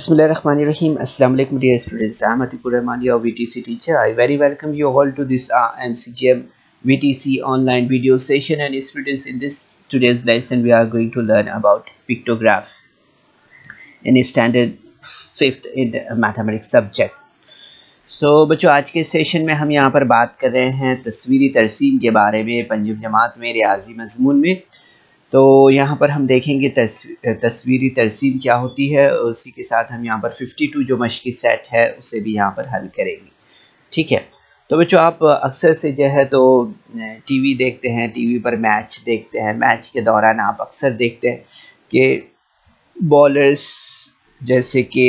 Bismillahirrahmanirrahim. Assalamu alaikum dear students. I am Atikur Rahman, your VTC teacher. I very welcome you all to this NCGM VTC online video session. And students, in this today's lesson we are going to learn about pictograph in standard 5th in the mathematics subject. So बच्चों, आज के session में हम यहाँ पर बात कर रहे हैं तस्वीरी तरसीम के बारे में पंजम जमात में रियाजी मजमून में। तो यहाँ पर हम देखेंगे तस्वीरी तरसीम क्या होती है, उसी के साथ हम यहाँ पर 52 जो मश्की सेट है उसे भी यहाँ पर हल करेंगे। ठीक है, तो बच्चों आप अक्सर से जो है तो टीवी देखते हैं, टीवी पर मैच देखते हैं। मैच के दौरान आप अक्सर देखते हैं कि बॉलर्स, जैसे कि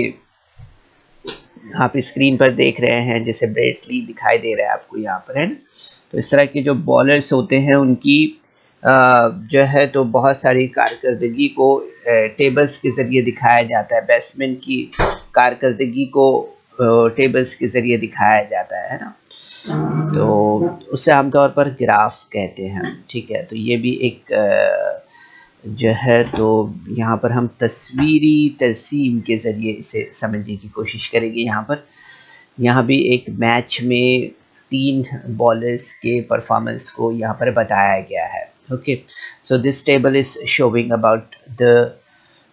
आप स्क्रीन पर देख रहे हैं, जैसे ब्रेट ली दिखाई दे रहा है आपको यहाँ पर, है ना। तो इस तरह के जो बॉलर्स होते हैं उनकी जो है तो बहुत सारी कारकर्दगी को टेबल्स के ज़रिए दिखाया जाता है। बैट्समैन की कारकर्दगी को टेबल्स के ज़रिए दिखाया जाता है ना। तो उसे आमतौर पर ग्राफ कहते हैं। ठीक है, तो ये भी एक जो है तो यहाँ पर हम तस्वीरी तरसीम के ज़रिए इसे समझने की कोशिश करेंगे। यहाँ भी एक मैच में 3 बॉलर्स के परफॉर्मेंस को यहाँ पर बताया गया है। Okay, so this table is showing about the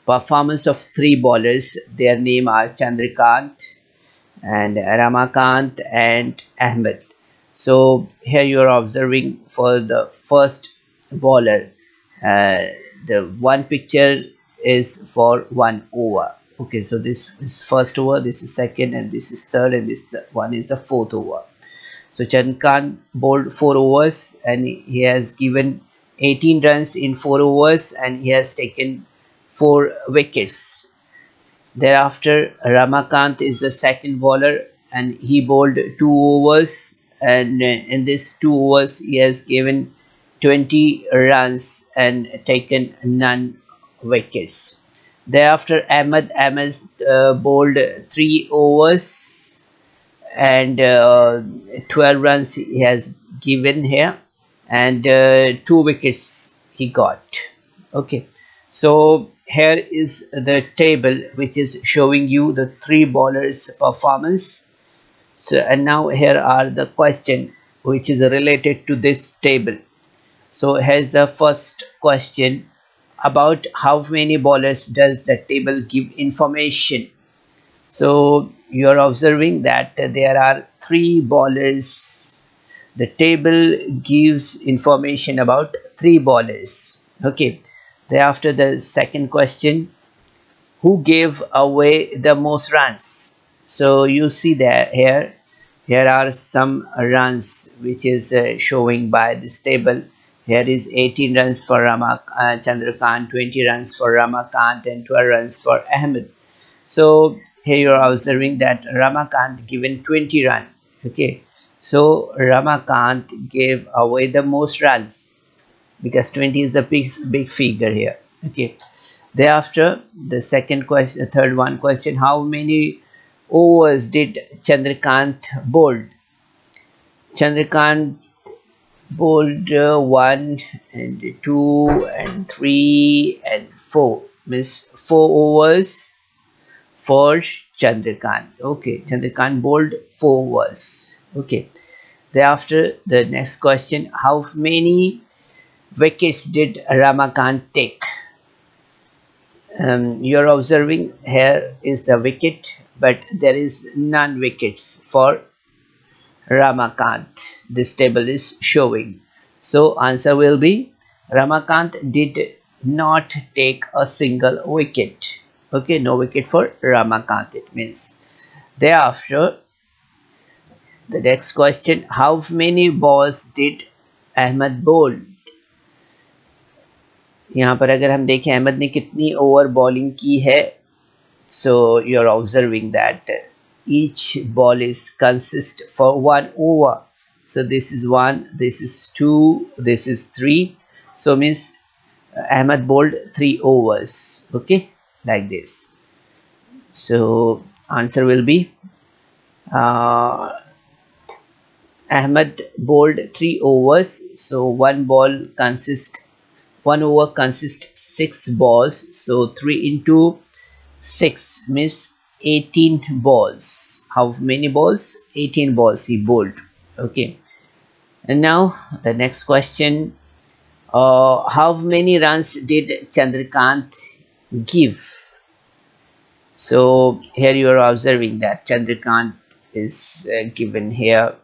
performance of 3 bowlers. Their name are Chandrakant and Ramakant and Ahmed. So here you are observing for the first bowler, the one picture is for 1 over. Okay, so this is first over, this is second, and this is third, and this one is the 4th over. So Chandrakant bowled 4 overs and he has given 18 runs in 4 overs and he has taken 4 wickets. Thereafter Ramakant is the second bowler and he bowled 2 overs, and in this 2 overs he has given 20 runs and taken none wickets. Thereafter Ahmed bowled 3 overs and 12 runs he has given here, and 2 wickets he got. Okay, so here is the table which is showing you the 3 bowlers performance. So and now here are the question which is related to this table. So here's the first question: about how many bowlers does the table give information? So you are observing that there are 3 bowlers. The table gives information about 3 bowlers. Okay, thereafter the second question: who gave away the most runs? So you see that here are some runs which is showing by this table. Here is 18 runs for Chandrakant, 20 runs for Ramakant, and 12 runs for Ahmed. So here you are observing that Ramakant given 20 runs. Okay, so Ramakant gave away the most runs because 20 is the big figure here. Okay, thereafter the second question, third one question: how many overs did Chandrakant bowl? Chandrakant bowled 1 and 2 and 3 and 4, means 4 overs for Chandrakant. Okay, Chandrakant bowled 4 overs. Okay, thereafter the next question: how many wickets did Ramakant take? You're observing here is the wicket, but there is none wickets for Ramakant. This table is showing. So answer will be Ramakant did not take a single wicket. Okay, no wicket for Ramakant, it means. Thereafter the next question: how many balls did Ahmed bowl? यहाँ पर अगर हम देखें अहमद ने कितनी over bowling की है, so you are observing that each ball is consist for 1 over. So this is 1, this is 2, this is 3. So means Ahmed bowled 3 overs. Okay, like this. So answer will be Ahmed bowled 3 overs. So 1 over consists 6 balls. So 3 into 6 means 18 balls. How many balls? 18 balls he bowled. Okay. And now the next question. How many runs did Chandrakant give? So here you are observing that Chandrakant is given here.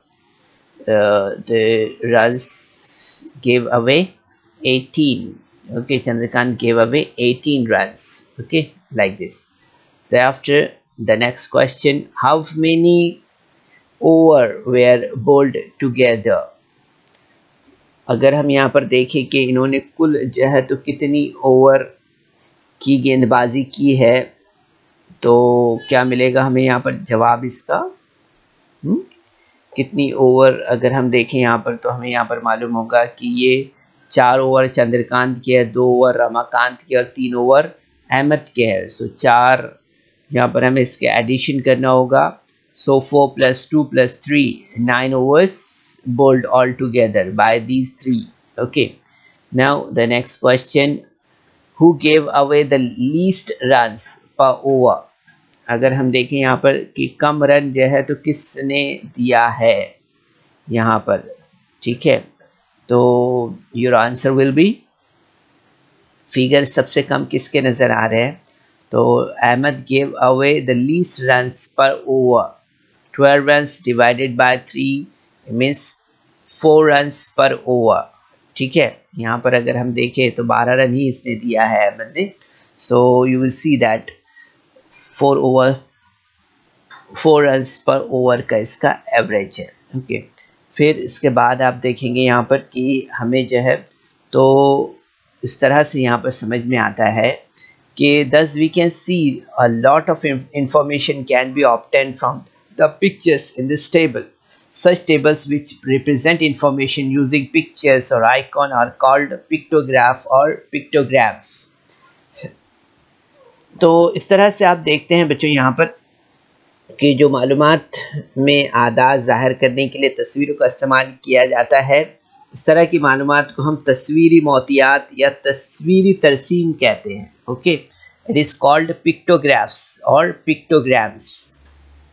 The runs gave away 18. Okay, Chandrakant gave away 18 runs. Okay, like this. Thereafter, the next question, how many over were bowled together? अगर हम यहाँ पर देखें कि इन्होंने कुल जो है तो कितनी ओवर की गेंदबाजी की है, तो क्या मिलेगा हमें यहाँ पर जवाब इसका? कितनी ओवर अगर हम देखें यहाँ पर, तो हमें यहाँ पर मालूम होगा कि ये 4 ओवर चंद्रकांत के है, 2 ओवर रमाकांत के और 3 ओवर अहमद के है। सो 4 यहाँ पर हमें इसके एडिशन करना होगा। सो 4 + 2 + 3 9 overs bowled all together by these 3. Okay, now the next question, who gave away the least runs per over? अगर हम देखें यहाँ पर कि कम रन जो है तो किसने दिया है यहाँ पर, ठीक है, तो your answer will be, figure सबसे कम किसके नज़र आ रहे हैं, तो Ahmed gave away the least runs per over, 12 runs divided by 3 means 4 runs per over, ठीक है। यहाँ पर अगर हम देखें तो 12 रन ही इसने दिया है अहमद ने। So you will see that 4 runs per over का इसका एवरेज है। ओके, फिर इसके बाद आप देखेंगे यहाँ पर कि हमें जो है तो इस तरह से यहाँ पर समझ में आता है कि thus we can see a lot of information can be obtained from the pictures in this table. Such tables which represent information using pictures or icon are called pictograph or pictograms. तो इस तरह से आप देखते हैं बच्चों यहाँ पर कि जो मालूमात में आदात ज़ाहिर करने के लिए तस्वीरों का इस्तेमाल किया जाता है, इस तरह की मालूमात को हम तस्वीरी मोतियात या तस्वीरी तरसीम कहते हैं। Okay, it is called pictographs और पिक्टोग्राम्स,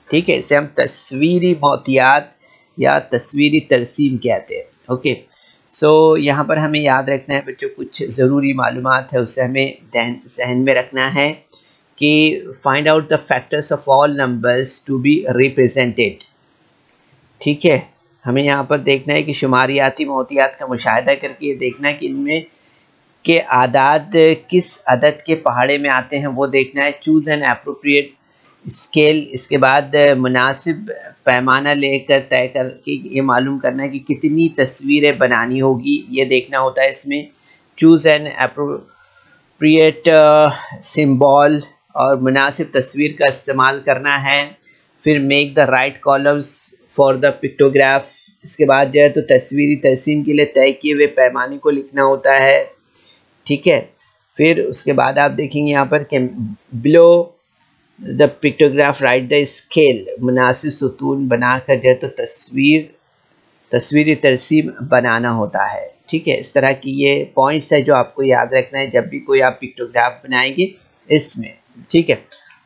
ठीक है, इसे हम तस्वीरी मोतियात या तस्वीरी तरसीम कहते हैं। ओके, सो यहाँ पर हमें याद रखना है बच्चों, कुछ ज़रूरी मालूमात है उसे हमें जहन में रखना है कि find out the factors of all numbers to be represented, ठीक है। हमें यहाँ पर देखना है कि शुमारियाती मोतियात का मुशाहिदा करके ये देखना है कि इनमें के आदाद किस अदद के पहाड़े में आते हैं, वो देखना है। चूज़ एन एप्रोप्रिएट स्केल, इसके बाद मुनासिब पैमाना लेकर तय करके ये मालूम करना है कि कितनी तस्वीरें बनानी होगी, ये देखना होता है इसमें। चूज़ एन एप्रोप्रिएट सिंबल, और मुनासिब तस्वीर का इस्तेमाल करना है। फिर make the right columns for the pictograph, इसके बाद जो है तो तस्वीरी तरसीम के लिए तय किए हुए पैमाने को लिखना होता है, ठीक है। फिर उसके बाद आप देखेंगे यहाँ पर कि below the pictograph right the scale, मुनासिब सुतून बनाकर जो है तो तस्वीरी तरसीम बनाना होता है, ठीक है। इस तरह की ये पॉइंट्स है जो आपको याद रखना है जब भी कोई आप पिक्टोग्राफ बनाएंगे इसमें, ठीक है।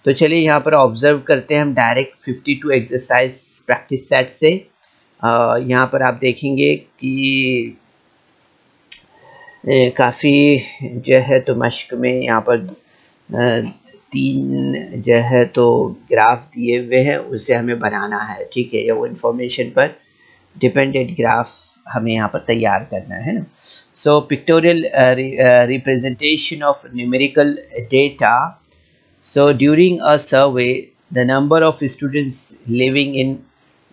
तो चलिए यहाँ पर ऑब्जर्व करते हैं हम डायरेक्ट 52 एक्सरसाइज प्रैक्टिस सेट से। यहाँ पर आप देखेंगे कि काफ़ी जो है तो मश्क में यहाँ पर 3 जो है तो ग्राफ दिए हुए हैं, उसे हमें बनाना है, ठीक है। या वो इंफॉर्मेशन पर डिपेंडेंट ग्राफ हमें यहाँ पर तैयार करना है ना। So pictorial representation of numerical data. So during a survey, the number of students living in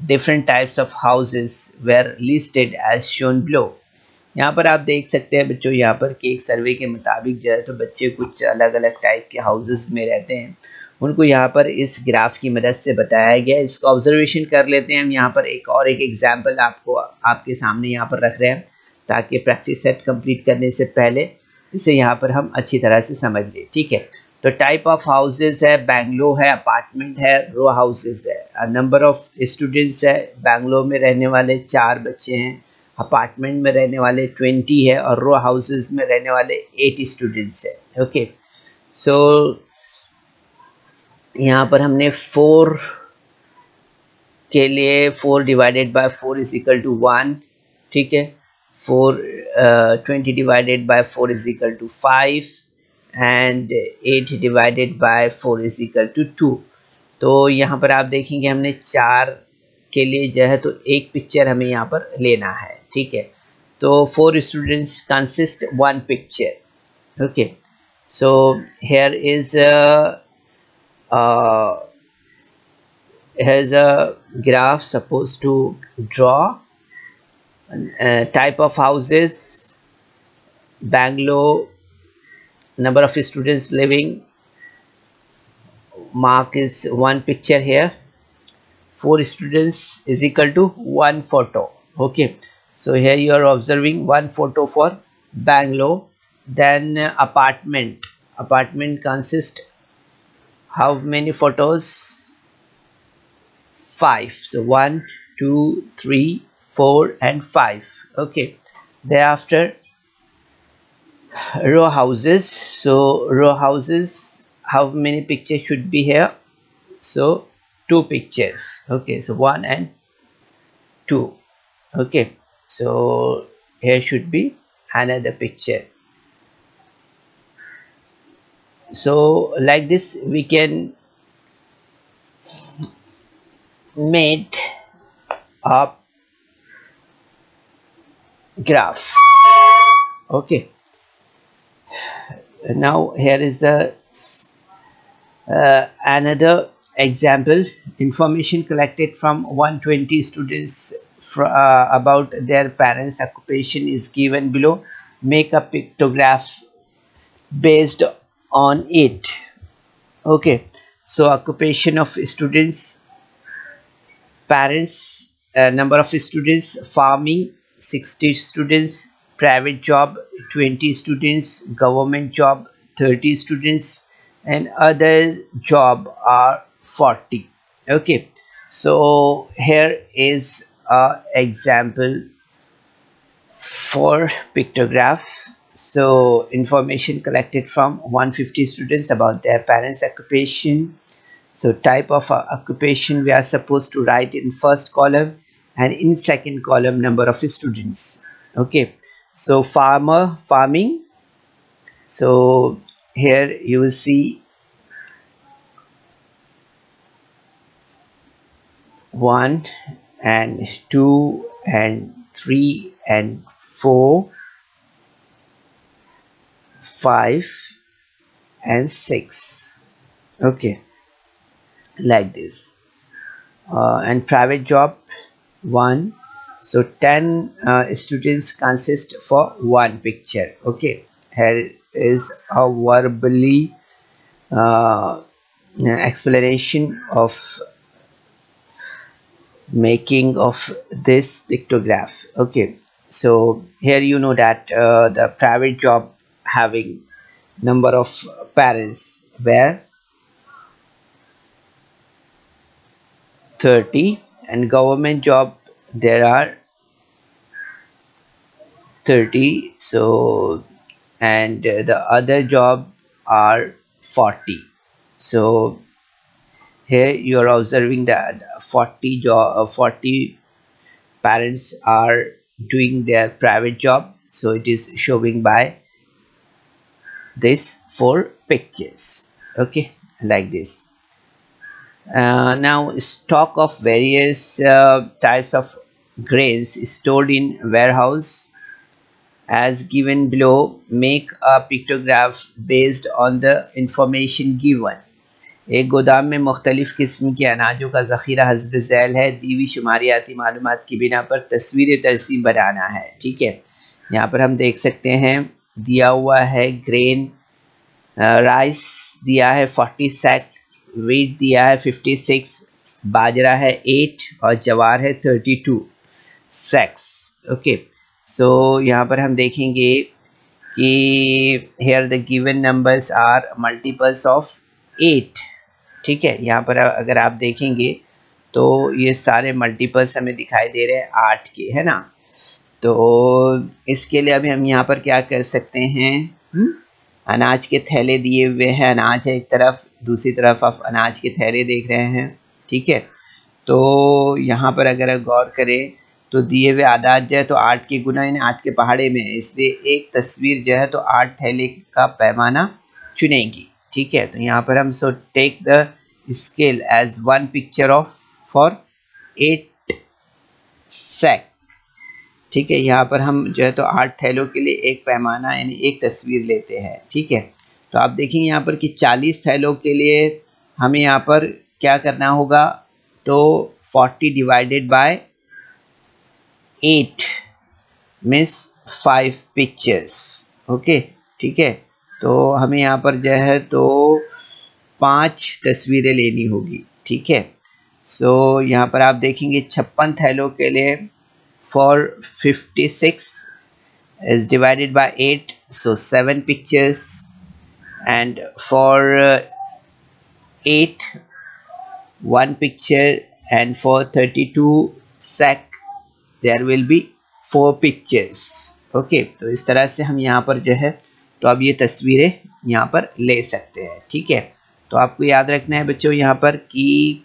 different types of houses were listed as shown below. यहाँ पर आप देख सकते हैं बच्चों यहाँ पर कि एक सर्वे के मुताबिक जो है तो बच्चे कुछ अलग अलग टाइप के हाउसेस में रहते हैं, उनको यहाँ पर इस ग्राफ की मदद से बताया गया है। इसका ऑब्जर्वेशन कर लेते हैं हम। यहाँ पर एक एग्जाम्पल आपको आपके सामने यहाँ पर रख रहे हैं ताकि प्रैक्टिस सेट कंप्लीट करने से पहले इसे यहाँ पर हम अच्छी तरह से समझ लें, ठीक है। तो टाइप ऑफ हाउसेस है, बैंगलो है, अपार्टमेंट है, रो हाउसेस है। नंबर ऑफ स्टूडेंट्स है, बैंगलो में रहने वाले 4 बच्चे हैं, अपार्टमेंट में रहने वाले 20 है, और रो हाउसेस में रहने वाले 8 स्टूडेंट्स है। ओके, सो यहाँ पर हमने 4 के लिए 4 divided by 4 is equal to 1, ठीक है। 20 divided by 4 is equal to 5 and 8 divided by 4 is equal to 2। तो यहाँ पर आप देखेंगे हमने 4 के लिए जो है तो एक पिक्चर हमें यहाँ पर लेना है, ठीक है। तो 4 students consist 1 picture, okay. So here is here's a graph supposed to draw type of houses, Bangalore, number of students living, mark is 1 picture here, 4 students is equal to 1 photo, okay. So here you are observing 1 photo for Bangalore. Then apartment consists how many photos? 5. So 1, 2, 3, 4 and 5, okay. Thereafter row houses. So row houses, how many pictures should be here? So 2 pictures, okay. So 1 and 2, okay. So here should be another picture. So like this we can made a graph, okay. Now here is the another example. Information collected from 120 students about their parents' occupation is given below. Make a pictograph based on it, okay. So occupation of students, parents, number of students, farming 60 students, private job 20 students, government job 30 students, and other job are 40, okay. So here is a example for pictograph. So information collected from 150 students about their parents' occupation. So type of occupation we are supposed to write in first column, and in second column number of students, okay. So farming. So here you will see 1 and 2 and 3 and 4, 5 and 6, okay, like this. And private job 1. So 10 students consist for 1 picture, okay. Here is a verbally explanation of making of this pictograph, okay. So here you know that the private job having number of parents were 30, and government job there are 30. So and the other job are 40. So here you are observing that 40 parents are doing their private job, so it is showing by this 4 pictures, okay, like this. Now stock of various types of grains stored in warehouse as given below. Make a pictograph based on the information given. एक गोदाम में मुख्तलिफ़ किस्म के अनाजों का ज़ख़ीरा हस्ब ज़ैल है, दी हुई शुमारियाती मालूमात की बिना पर तस्वीर तरसीम बनाना है, ठीक है। यहाँ पर हम देख सकते हैं दिया हुआ है ग्रेन, राइस दिया है 40 सैक, वीट दिया है 56, बाजरा है 8 और जवार है 32 सैक्स, ओके। सो यहाँ पर हम देखेंगे कि here the given numbers are multiples of 8, ठीक है। यहाँ पर अगर आप देखेंगे तो ये सारे मल्टीपल्स हमें दिखाई दे रहे हैं 8 के, है ना। तो इसके लिए अभी हम यहाँ पर क्या कर सकते हैं, अनाज के थैले दिए हुए हैं, अनाज है एक तरफ, दूसरी तरफ आप अनाज के थैले देख रहे हैं। ठीक है, तो यहाँ पर अगर गौर करें तो दिए हुए आदात जो है तो 8 के गुना यानी 8 के पहाड़े में है, इसलिए एक तस्वीर जो है तो 8 थैले का पैमाना चुनेगी। ठीक है, तो यहाँ पर हम so take the scale as 1 picture of for 8 sack. ठीक है, यहाँ पर हम जो है तो 8 थैलों के लिए एक पैमाना यानी एक तस्वीर लेते हैं। ठीक है, तो आप देखेंगे यहाँ पर कि 40 थैलों के लिए हमें यहाँ पर क्या करना होगा, तो 40 divided by 8 means 5 pictures. Okay, ठीक है, तो हमें यहाँ पर जो है तो 5 तस्वीरें लेनी होगी। ठीक है, सो यहाँ पर आप देखेंगे 56 थैलों के लिए for 56 is divided by 8, so 7 pictures, and for 8 1 picture, and for 32 sack there will be 4 pictures. Okay, तो इस तरह से हम यहाँ पर जो है तो अब ये तस्वीरें यहाँ पर ले सकते हैं। ठीक है, तो आपको याद रखना है बच्चों यहाँ पर कि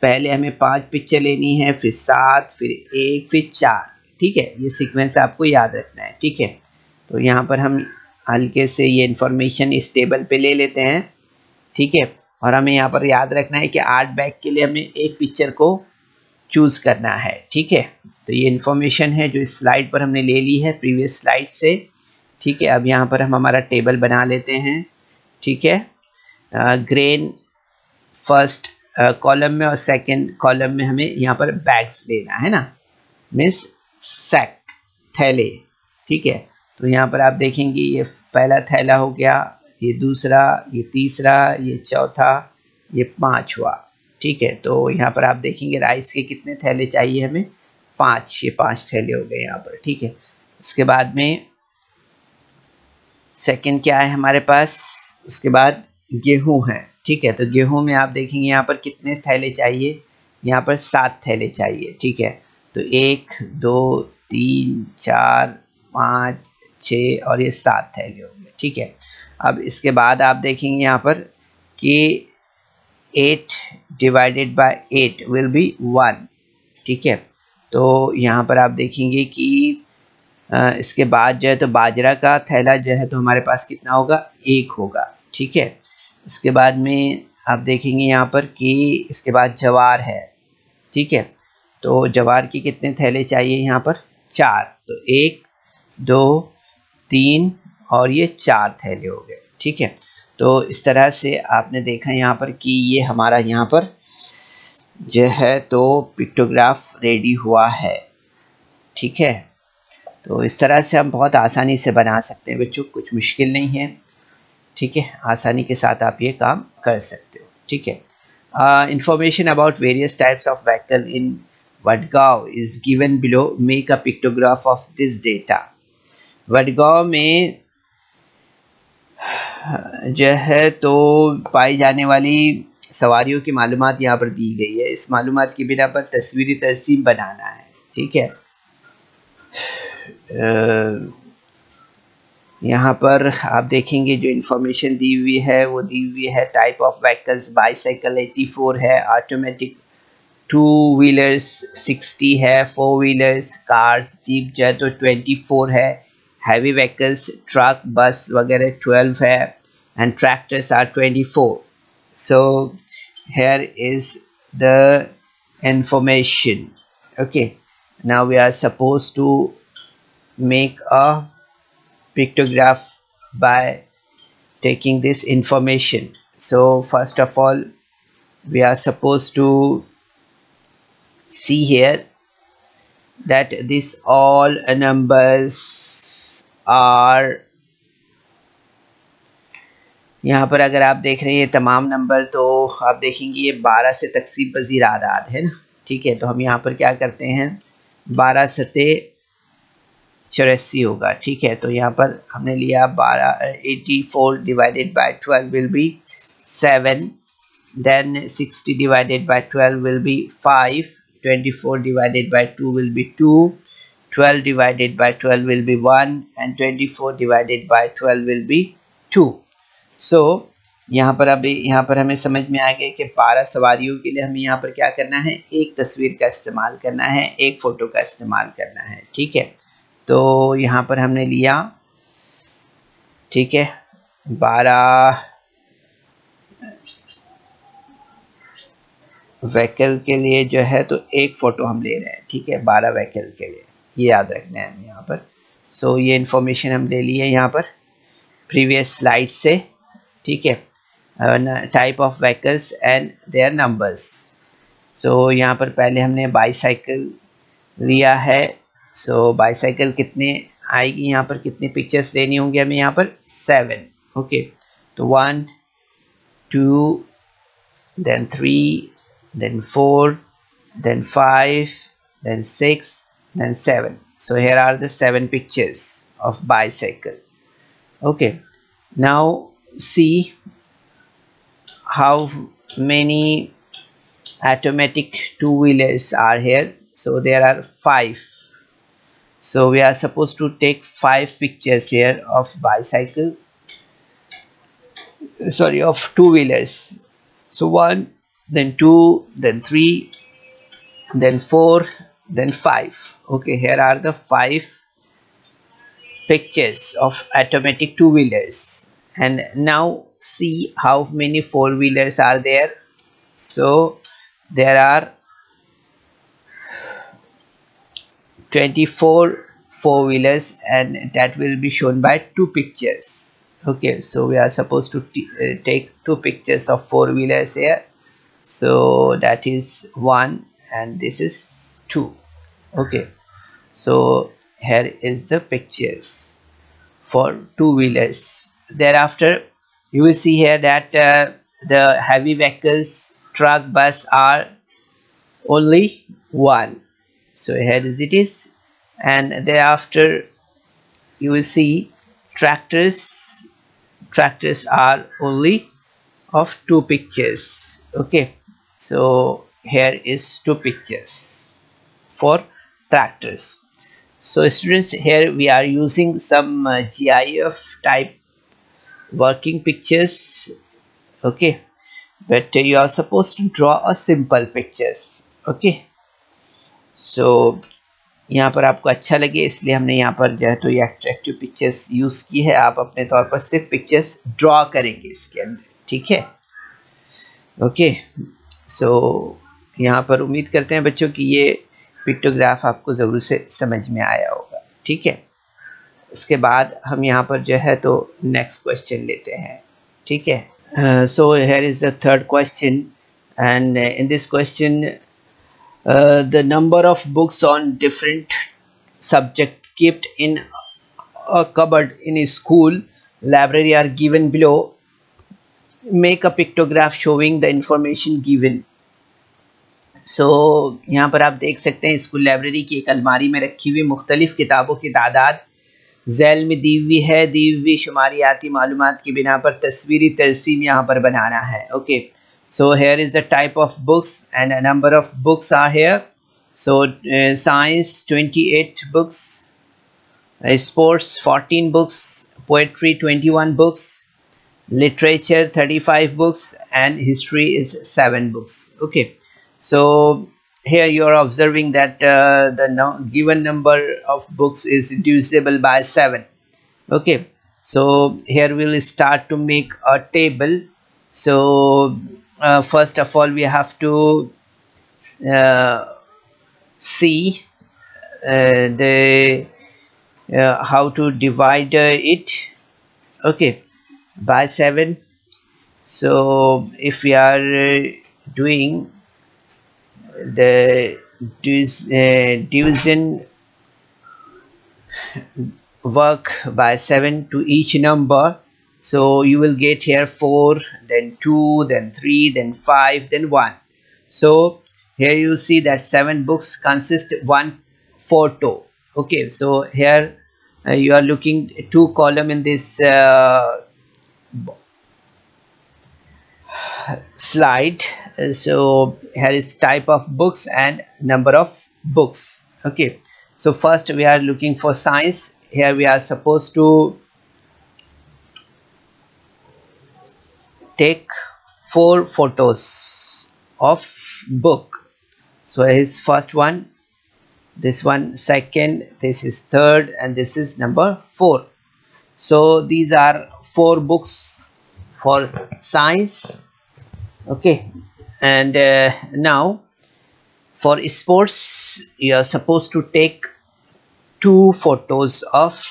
पहले हमें 5 पिक्चर लेनी है, फिर 7, फिर 1, फिर 4। ठीक है, ये सीक्वेंस आपको याद रखना है। ठीक है, तो यहाँ पर हम हल्के से ये इन्फॉर्मेशन इस टेबल पे ले लेते हैं। ठीक है, और हमें यहाँ पर याद रखना है कि 8 बैग के लिए हमें एक पिक्चर को चूज़ करना है। ठीक है, तो ये इन्फॉर्मेशन है जो इस स्लाइड पर हमने ले ली है प्रीवियस स्लाइड से। ठीक है, अब यहाँ पर हम हमारा टेबल बना लेते हैं। ठीक है, ग्रेन फर्स्ट कॉलम में और सेकंड कॉलम में हमें यहाँ पर बैग्स लेना है ना, मीन्स सैक, थैले। ठीक है, तो यहाँ पर आप देखेंगे ये पहला थैला हो गया, ये दूसरा, ये तीसरा, ये चौथा, ये 5वां। ठीक है, तो यहाँ पर आप देखेंगे राइस के कितने थैले चाहिए हमें, 5, ये 5 थैले हो गए यहाँ पर। ठीक है, इसके बाद में सेकंड क्या है हमारे पास, उसके बाद गेहूं है। ठीक है, तो गेहूं में आप देखेंगे यहाँ पर कितने थैले चाहिए, यहाँ पर 7 थैले चाहिए। ठीक है, तो 1, 2, 3, 4, 5, 6 और ये 7 थैले हो गए। ठीक है, अब इसके बाद आप देखेंगे यहाँ पर कि 8 डिवाइडेड बाय 8 विल बी 1। ठीक है, तो यहाँ पर आप देखेंगे कि इसके बाद जो है तो बाजरा का थैला जो है तो हमारे पास कितना होगा, 1 होगा। ठीक है, इसके बाद में आप देखेंगे यहाँ पर कि इसके बाद जवार है। ठीक है, तो जवार की कितने थैले चाहिए यहाँ पर, 4, तो 1, 2, 3 और ये 4 थैले हो गए। ठीक है, तो इस तरह से आपने देखा यहाँ पर कि ये हमारा यहाँ पर जो है तो पिक्टोग्राफ रेडी हुआ है। ठीक है, तो इस तरह से हम बहुत आसानी से बना सकते हैं बच्चों, कुछ मुश्किल नहीं है। ठीक है, आसानी के साथ आप ये काम कर सकते हो। ठीक है, information about various types of vehicle in Wadgaon is given below, make a pictograph of this data. Wadgaon में जो है तो पाई जाने वाली सवारियों की मालूमात यहाँ पर दी गई है। इस मालूमात की बिना पर तस्वीरी तरसीम बनाना है। ठीक है, यहाँ पर आप देखेंगे जो इन्फॉर्मेशन दी हुई है वो दी हुई है। टाइप ऑफ व्हीकल्स, बाईसाइकिल 84 है, ऑटोमेटिक 2 व्हीलर्स 60 है, 4 व्हीलर्स कार्स जीप जो है तो 24 है, हैवी व्हीकल्स ट्रक बस वगैरह 12 है, and tractors are 24. So here is the information. Okay, now we are supposed to make a pictograph by taking this information. So first of all we are supposed to see here that this all numbers are, यहाँ पर अगर आप देख रहे हैं ये तमाम number, तो आप देखेंगे ये 12 से तकसीम पजीर आदाद है ना। ठीक है, तो हम यहाँ पर क्या करते हैं, 12 सते 84 होगा। ठीक है, तो यहाँ पर हमने लिया 84 divided by 12 will be 7, then 60 divided by 12 will be 5, 24 divided by 2 will be 2, 12 divided by 12 will be 1, and 24 divided by 12 will be 2. So यहाँ पर अभी यहाँ पर हमें समझ में आ गया कि 12 सवारियों के लिए हमें यहाँ पर क्या करना है, एक तस्वीर का इस्तेमाल करना है, एक फ़ोटो का इस्तेमाल करना है। ठीक है, तो यहाँ पर हमने लिया, ठीक है, 12 व्हीकल के लिए जो है तो एक फ़ोटो हम ले रहे हैं। ठीक है, 12 व्हीकल के लिए, ये याद रखना है हमें यहाँ पर। सो ये इन्फॉर्मेशन हम ले लिए यहाँ पर प्रीवियस स्लाइड से। ठीक है, type of vehicles and their numbers. So यहाँ पर पहले हमने बाईसाइकिल लिया है। सो बाईसाइकिल कितने आएगी, यहाँ पर कितनी पिक्चर्स लेनी होंगी हमें, यहाँ पर 7। ओके, तो 1 2 then 3 then 4 then 5 then 6 then 7. So here are the 7 pictures of bicycle. Okay, now see how many automatic two-wheelers are here. So there are 5. So we are supposed to take 5 pictures here of bicycle, sorry, of two-wheelers. So 1, then 2, then 3, then 4, then 5. Okay, here are the 5 pictures of automatic two-wheelers. And now see how many four-wheelers are there. So there are 24 four-wheelers, and that will be shown by 2 pictures. Okay, so we are supposed to take 2 pictures of four-wheelers here. So that is 1 and this is 2. Okay, so here is the pictures for two-wheelers. Thereafter you will see here that the heavy vehicles, truck, bus are only 1. So here it is, and thereafter you will see tractors are only of 2 pictures. Okay, so here is 2 pictures for tractors. So students, here we are using some GIF type working pictures. Okay, but you are supposed to draw a simple pictures. Okay, so यहाँ पर आपको अच्छा लगे इसलिए हमने यहाँ पर जो है तो ये अट्रैक्टिव पिक्चर्स यूज़ की है। आप अपने तौर पर सिर्फ पिक्चर्स ड्रॉ करेंगे इसके अंदर। ठीक है, ओके, सो यहाँ पर उम्मीद करते हैं बच्चों कि ये पिक्टोग्राफ आपको ज़रूर से समझ में आया होगा। ठीक है, इसके बाद हम यहाँ पर जो है तो नेक्स्ट क्वेश्चन लेते हैं। ठीक है, so here is the third question, and in this question the number of books on different subject kept in a cupboard in a school library are given below. Make a pictograph showing the information given. So यहाँ पर आप देख सकते हैं school library की एक अलमारी में रखी हुई मुख्तलिफ किताबों की तादाद झैल में दी हुई है। दी हुई शुमारियाती मालूमात की बिना पर तस्वीरी तरसीम यहाँ पर बनाना है। Okay, so here is the type of books and a number of books are here. So science 28 books, sports 14 books, poetry 21 books, literature 35 books, and history is 7 books. Okay, so here you are observing that the given number of books is divisible by 7. Okay, so here we'll start to make a table. So first of all we have to see how to divide it. Okay, by 7. So if we are doing the division work by 7 to each number, so you will get here 4, then 2, then 3, then 5, then 1. So here you see that 7 books consist 1 photo. Okay, so here you are looking 2 column in this slide. So here is type of books and number of books. Okay, so first we are looking for science. Here we are supposed to take 4 photos of book. So here is first one, this one second, this is third, and this is number 4. So these are 4 books for science. Okay, and now for sports you are supposed to take 2 photos of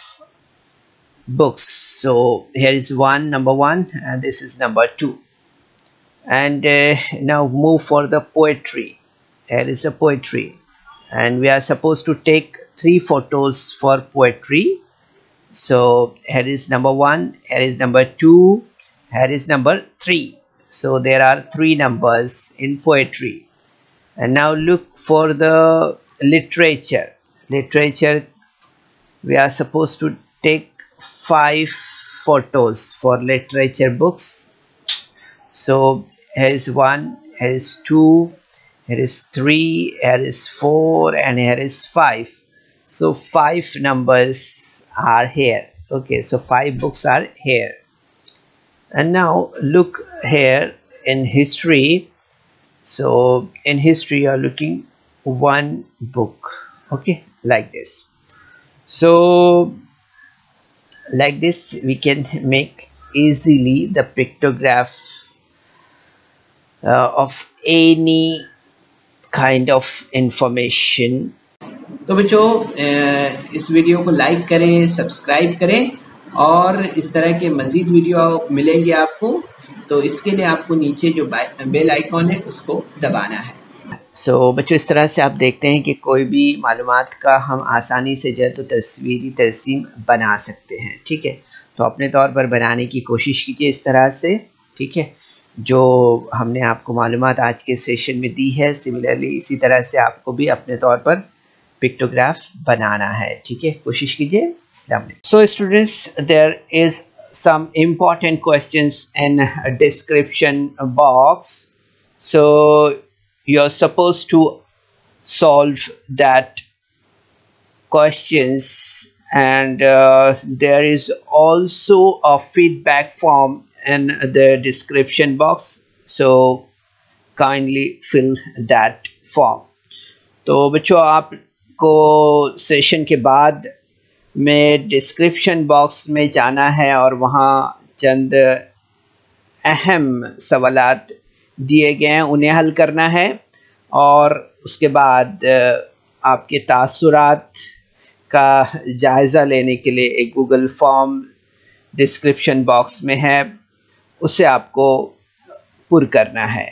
books. So here is number 1, and this is number 2. And now move for the poetry. Here is a poetry, and we are supposed to take 3 photos for poetry. So here is number 1, here is number 2, here is number 3. So there are 3 numbers in poetry. And now look for the literature. We are supposed to take 5 photos for literature books. So here is 1, here is 2, here is 3, here is 4, and here is 5. So 5 numbers are here. Okay, so 5 books are here. And now look here in history. So in history you are looking 1 book. Okay, like this. So like this we can make easily the pictograph of any kind of information. तो बच्चों इस video को like करें, subscribe करें, और इस तरह के मज़ीद वीडियो मिलेंगे आपको। तो इसके लिए आपको नीचे जो बेल आइकॉन है उसको दबाना है। बच्चों इस तरह से आप देखते हैं कि कोई भी मालूमात का हम आसानी से जो है तो तस्वीरी तरसीम बना सकते हैं। ठीक है, तो अपने तौर पर बनाने की कोशिश कीजिए इस तरह से। ठीक है, जो हमने आपको मालूमात आज के सेशन में दी है, सिमिलरली इसी तरह से आपको भी अपने तौर पर पिक्टोग्राफ बनाना है। ठीक है, कोशिश कीजिए। अस्सलाम वालेकुम। So students, there is some important questions in a description box, so you're supposed to solve that questions, and there is also a feedback form in the description box, so kindly fill that form. तो बच्चों आपको session के बाद में description box में जाना है और वहाँ चंद अहम सवालात दिए गए हैं, उन्हें हल करना है। और उसके बाद आपके तासुरात का जायज़ा लेने के लिए एक गूगल फॉर्म डिस्क्रिप्शन बॉक्स में है, उसे आपको पुर करना है।